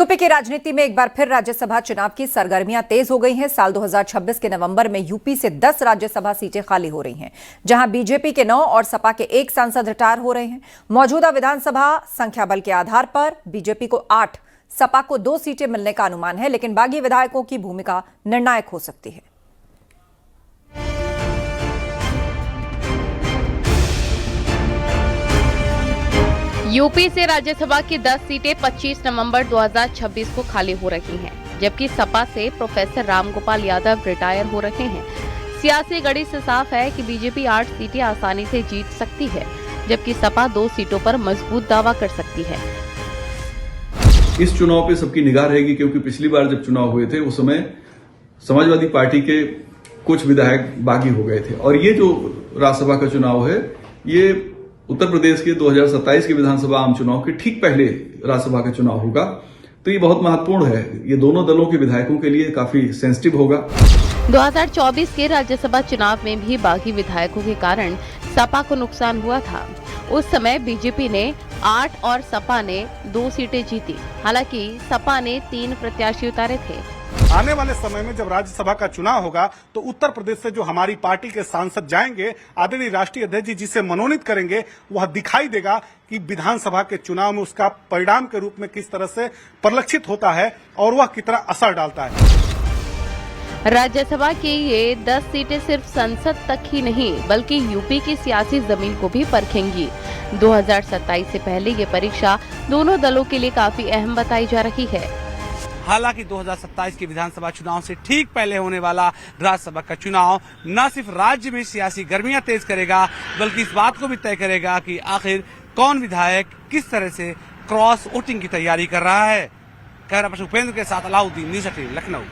UP की राजनीति में एक बार फिर राज्यसभा चुनाव की सरगर्मियां तेज हो गई हैं। साल 2026 के नवंबर में यूपी से 10 राज्यसभा सीटें खाली हो रही हैं, जहां बीजेपी के 9 और सपा के 1 सांसद रिटायर हो रहे हैं। मौजूदा विधानसभा संख्या बल के आधार पर बीजेपी को 8, सपा को 2 सीटें मिलने का अनुमान है, लेकिन बागी विधायकों की भूमिका निर्णायक हो सकती है। यूपी से राज्यसभा की 10 सीटें 25 नवंबर 2026 को खाली हो रही हैं, जबकि सपा से प्रोफेसर रामगोपाल यादव रिटायर हो रहे हैं। सियासी गणित से साफ है कि बीजेपी 8 सीटें आसानी से जीत सकती है, जबकि सपा 2 सीटों पर मजबूत दावा कर सकती है। इस चुनाव पे सबकी निगाह रहेगी, क्योंकि पिछली बार जब चुनाव हुए थे उस समय समाजवादी पार्टी के कुछ विधायक बागी हो गए थे, और ये जो राज्यसभा का चुनाव है ये उत्तर प्रदेश के 2027 के विधानसभा आम चुनाव के ठीक पहले राज्यसभा का चुनाव होगा, तो ये बहुत महत्वपूर्ण है। ये दोनों दलों के विधायकों के लिए काफी सेंसिटिव होगा। 2024 के राज्यसभा चुनाव में भी बागी विधायकों के कारण सपा को नुकसान हुआ था। उस समय बीजेपी ने 8 और सपा ने 2 सीटें जीती। हालांकि सपा ने 3 प्रत्याशी उतारे थे। आने वाले समय में जब राज्यसभा का चुनाव होगा तो उत्तर प्रदेश से जो हमारी पार्टी के सांसद जाएंगे, आदरणीय राष्ट्रीय अध्यक्ष जी जिसे मनोनीत करेंगे, वह दिखाई देगा कि विधानसभा के चुनाव में उसका परिणाम के रूप में किस तरह से परिलक्षित होता है और वह कितना असर डालता है। राज्यसभा की ये 10 सीटें सिर्फ संसद तक ही नहीं, बल्कि यूपी की सियासी जमीन को भी परखेंगी। 2027 से पहले ये परीक्षा दोनों दलों के लिए काफी अहम बताई जा रही है। हालांकि 2027 के विधानसभा चुनाव से ठीक पहले होने वाला राज्यसभा का चुनाव न सिर्फ राज्य में सियासी गर्मियां तेज करेगा, बल्कि इस बात को भी तय करेगा कि आखिर कौन विधायक किस तरह से क्रॉस वोटिंग की तैयारी कर रहा है। कैमरा पर्सन उपेंद्र के साथ अलाउद्दीन, न्यूज़ 18 लखनऊ।